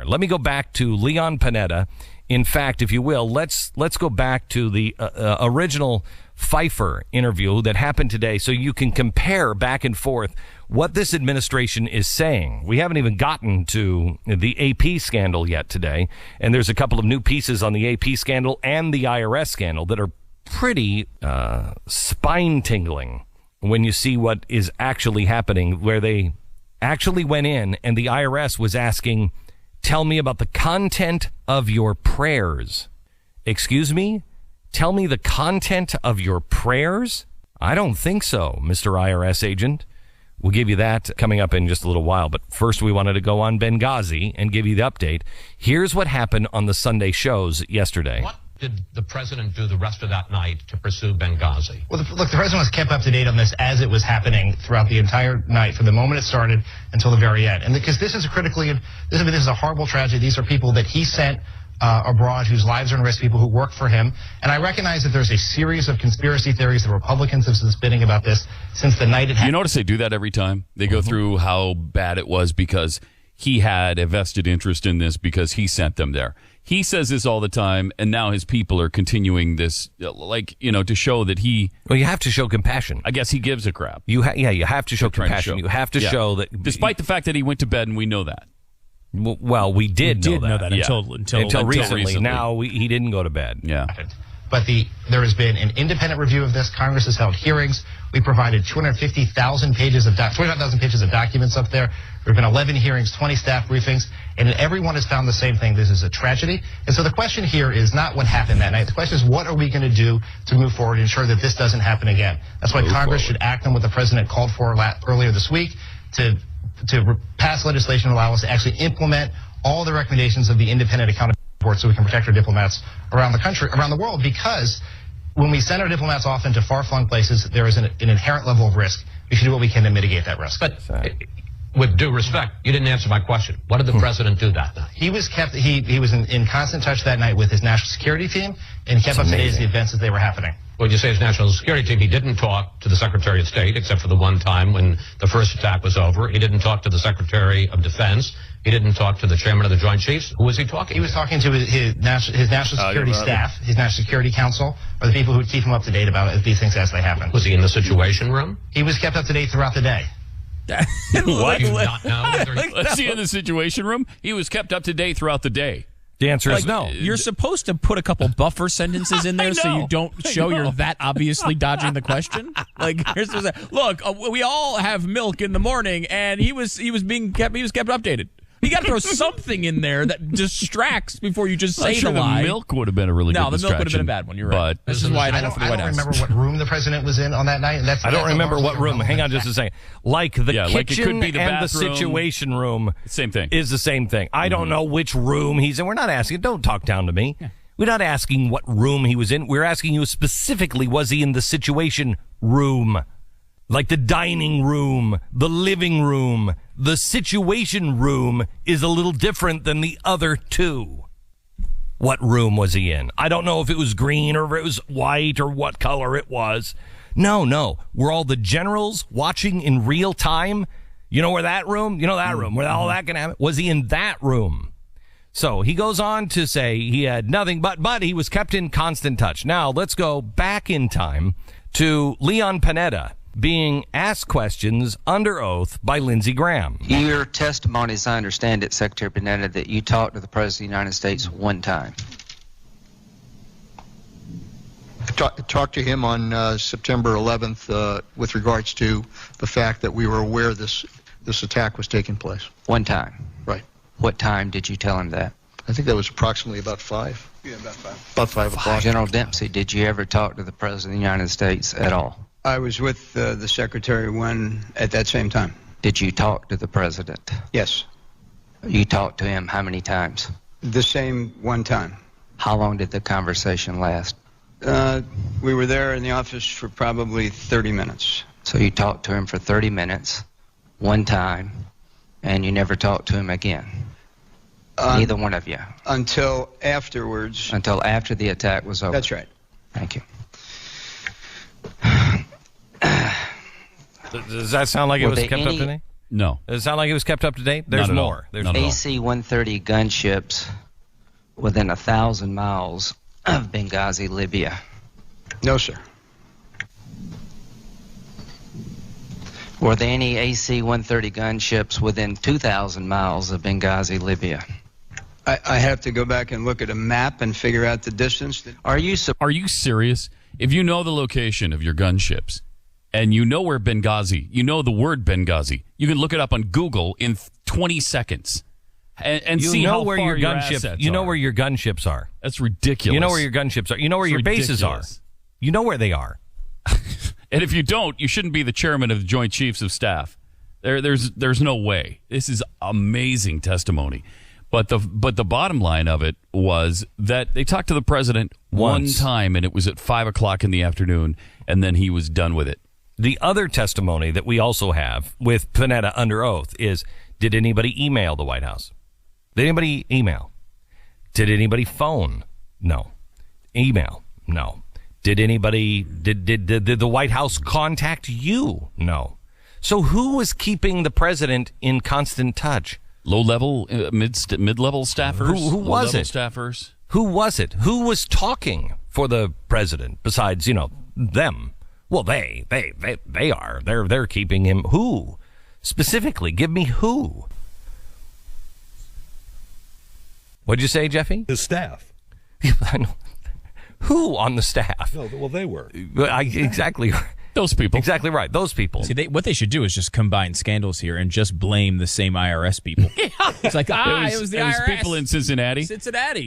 Let me go back to Leon Panetta. In fact, if you will, let's go back to the original Pfeiffer interview that happened today so you can compare back and forth what this administration is saying. We haven't even gotten to the AP scandal yet today, and there's a couple of new pieces on the AP scandal and the IRS scandal that are pretty spine-tingling when you see what is actually happening, where they actually went in and the IRS was asking, tell me about the content of your prayers. Excuse me? Tell me the content of your prayers? I don't think so, Mr. IRS agent. We'll give you that coming up in just a little while. But first, we wanted to go on Benghazi and give you the update. Here's what happened on the Sunday shows yesterday. What did the president do the rest of that night to pursue Benghazi? Well, look, the president was kept up to date on this as it was happening throughout the entire night, from the moment it started until the very end. And because this is this is a horrible tragedy. These are people that he sent abroad whose lives are in risk, people who work for him. And I recognize that there's a series of conspiracy theories. The Republicans have been spinning about this since the night it happened. You notice they do that every time? They go through how bad it was because he had a vested interest in this because he sent them there. He says this all the time, and now his people are continuing this, to show that he... Well, you have to show compassion. I guess he gives a crap. You have to show compassion. You have to show that... Despite the fact that he went to bed, and we know that. Well, we did know that until recently. Now he didn't go to bed. Yeah. But there has been an independent review of this. Congress has held hearings. We provided 250,000 pages of 25,000 pages of documents up there. There have been 11 hearings, 20 staff briefings, and everyone has found the same thing. This is a tragedy. And so the question here is not what happened that night. The question is, what are we going to do to move forward and ensure that this doesn't happen again? That's why Congress should act on what the president called for earlier this week to pass legislation to allow us to actually implement all the recommendations of the independent accountability board so we can protect our diplomats around the country, around the world, because when we send our diplomats off into far-flung places, there is an inherent level of risk. We should do what we can to mitigate that risk. But with due respect, you didn't answer my question. What did the president do that night? He was in constant touch that night with his national security team, and he kept up to date with the events as they were happening. When you say his national security team, he didn't talk to the Secretary of State, except for the one time when the first attack was over. He didn't talk to the Secretary of Defense. He didn't talk to the chairman of the Joint Chiefs. Who was he talking to? He was talking to his national security staff, his national security council, or the people who keep him up to date about these things as they happen. Was he in the Situation Room? He was kept up to date throughout the day. What? Do you not know whether Was he in the Situation Room? He was kept up to date throughout the day. The answer is no. You're supposed to put a couple buffer sentences in there so you don't show you're that obviously dodging the question. Look, we all have milk in the morning, and he was kept updated. You got to throw something in there that distracts before you just say the lie. The milk would have been a really good distraction. No, the milk would have been a bad one. You're right. But this is why I don't remember what room the president was in on that night. I don't remember what room. Hang on just a second. Like the kitchen like it could be the and bathroom. the Situation Room Same thing. is the same thing. I don't know which room he's in. We're not asking. Don't talk down to me. Yeah. We're not asking what room he was in. We're asking you specifically, was he in the Situation Room? Like the dining room, the living room, the Situation Room is a little different than the other two. What room was he in? I don't know if it was green or if it was white or what color it was. No. Were all the generals watching in real time? You know where that room? You know that room where all that can happen? Was he in that room? So he goes on to say he had nothing but he was kept in constant touch. Now let's go back in time to Leon Panetta being asked questions under oath by Lindsey Graham. Your testimony, as I understand it, Secretary Panetta, that you talked to the President of the United States one time. I talked to him on September 11th with regards to the fact that we were aware this attack was taking place. One time? Right. What time did you tell him that? I think that was approximately about 5. Yeah, about 5. About 5 o'clock. General Dempsey, did you ever talk to the President of the United States at all? I was with the Secretary at that same time. Did you talk to the President? Yes. You talked to him how many times? The same one time. How long did the conversation last? We were there in the office for probably 30 minutes. So you talked to him for 30 minutes, one time, and you never talked to him again? Neither one of you? Until afterwards. Until after the attack was over? That's right. Thank you. Does that sound like it was kept up to date? No. Does it sound like it was kept up to date? There's Not at all. more. There's Not at all. AC-130 gunships within 1,000 miles of Benghazi, Libya. No, sir. Were there any AC-130 gunships within 2,000 miles of Benghazi, Libya? I have to go back and look at a map and figure out the distance. Are you Are you serious? If you know the location of your gunships and you know where Benghazi, you know the word Benghazi, you can look it up on Google in 20 seconds and you see know how where far your your gunships. assets You know are. where your gunships are. That's ridiculous. You know where your gunships are. You know where It's your bases are. ridiculous. You know where they are. And if you don't, you shouldn't be the chairman of the Joint Chiefs of Staff. There's no way. This is amazing testimony. But the bottom line of it was that they talked to the president Once. one time, and it was at 5:00 in the afternoon, and then he was done with it. The other testimony that we also have with Panetta under oath is, did anybody email the White House? Did anybody email? Did anybody phone? No. Email? No. Did the White House contact you? No. So who was keeping the president in constant touch? Low-level, mid-level staffers? Who was Low-level it? Staffers? Who was it? Who was talking for the president besides, them? Well, they are. They're keeping him. Who? Specifically, give me who. What'd you say, Jeffy? His staff. I know. Who on the staff? No, well, they were. Exactly. Those people. Exactly right. Those people. See, what they should do is just combine scandals here and just blame the same IRS people. It's like, it was the IRS. people in Cincinnati.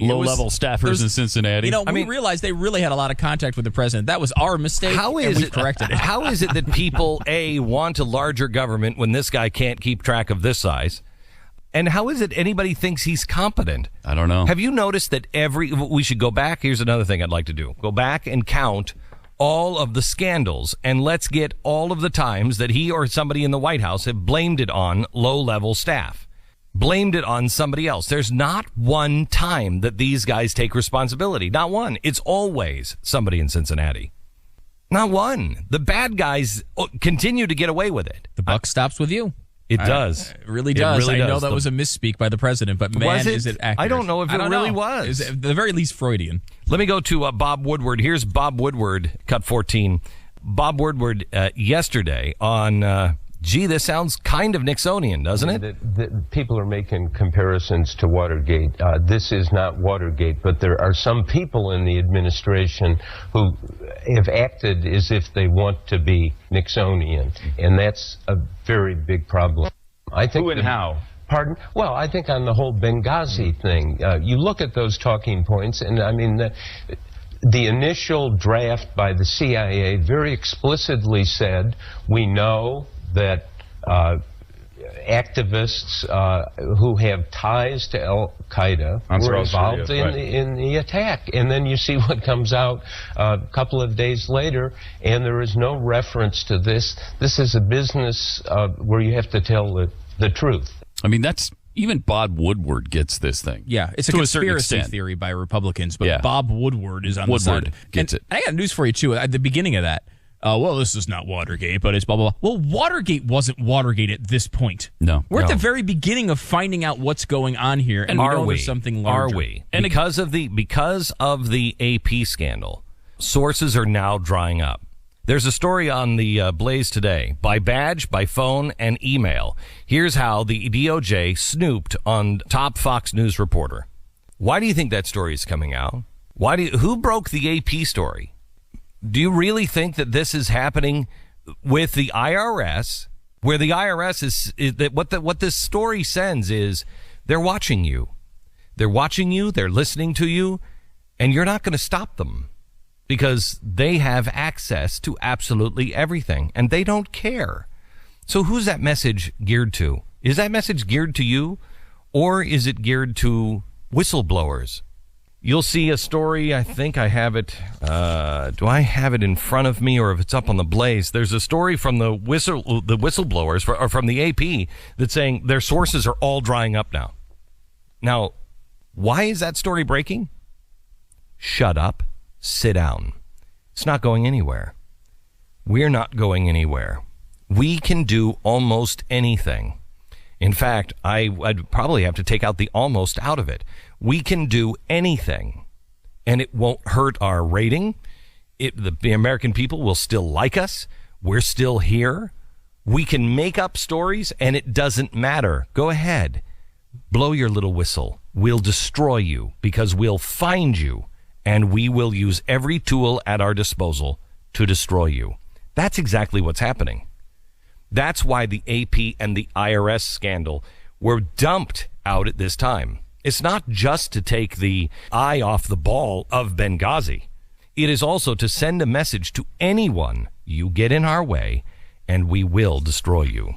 Low-level staffers in Cincinnati. We realized they really had a lot of contact with the president. That was our mistake, and we corrected it. How is it that people, A, want a larger government when this guy can't keep track of this size? And how is it anybody thinks he's competent? I don't know. Have you noticed that we should go back? Here's another thing I'd like to do. Go back and count all of the scandals, and let's get all of the times that he or somebody in the White House have blamed it on low-level staff, blamed it on somebody else. There's not one time that these guys take responsibility. Not one. It's always somebody in Cincinnati. Not one. The bad guys continue to get away with it. The buck stops with you. It does. It really does. Really I know does. that was a misspeak by the president, but man, is it accurate? I don't know if it really was. Is it at the very least Freudian. Let me go to Bob Woodward. Here's Bob Woodward, cut 14. Bob Woodward yesterday on, this sounds kind of Nixonian, doesn't it? People are making comparisons to Watergate. This is not Watergate, but there are some people in the administration who have acted as if they want to be Nixonian, and that's a very big problem. I think. Who and how? Pardon? Well, I think on the whole Benghazi thing, you look at those talking points, and I mean, the initial draft by the CIA very explicitly said, we know that activists who have ties to Al-Qaeda were involved in the attack. And then you see what comes out a couple of days later, and there is no reference to this. This is a business where you have to tell the truth. I mean, even Bob Woodward gets this thing. Yeah, it's a to certain conspiracy extent. theory by Republicans, but Yeah. Bob Woodward is on the side. Gets it. I got news for you, too. At the beginning of that, this is not Watergate, but it's blah, blah, blah. Well, Watergate wasn't Watergate at this point. No. We're at the very beginning of finding out what's going on here, and we know there's something larger. Are we? And because of the AP scandal, sources are now drying up. There's a story on the Blaze today, by badge, by phone, and email. Here's how the DOJ snooped on top Fox News reporter. Why do you think that story is coming out? Who broke the AP story? Do you really think that this is happening with the IRS, where the IRS is that what this story sends is they're watching you. They're watching you, they're listening to you, and you're not going to stop them because they have access to absolutely everything and they don't care. So who's that message geared to? Is that message geared to you, or is it geared to whistleblowers? You'll see a story. I think I have it. Do I have it in front of me, or if it's up on the Blaze? There's a story from the whistleblowers, or from the AP, that's saying their sources are all drying up now. Now, why is that story breaking? Shut up. Sit down. It's not going anywhere. We're not going anywhere. We can do almost anything. In fact, I'd probably have to take out the almost out of it. We can do anything, and it won't hurt our rating. The American people will still like us. We're still here. We can make up stories, and it doesn't matter. Go ahead. Blow your little whistle. We'll destroy you because we'll find you, and we will use every tool at our disposal to destroy you. That's exactly what's happening. That's why the AP and the IRS scandal were dumped out at this time. It's not just to take the eye off the ball of Benghazi. It is also to send a message to anyone: you get in our way, and we will destroy you.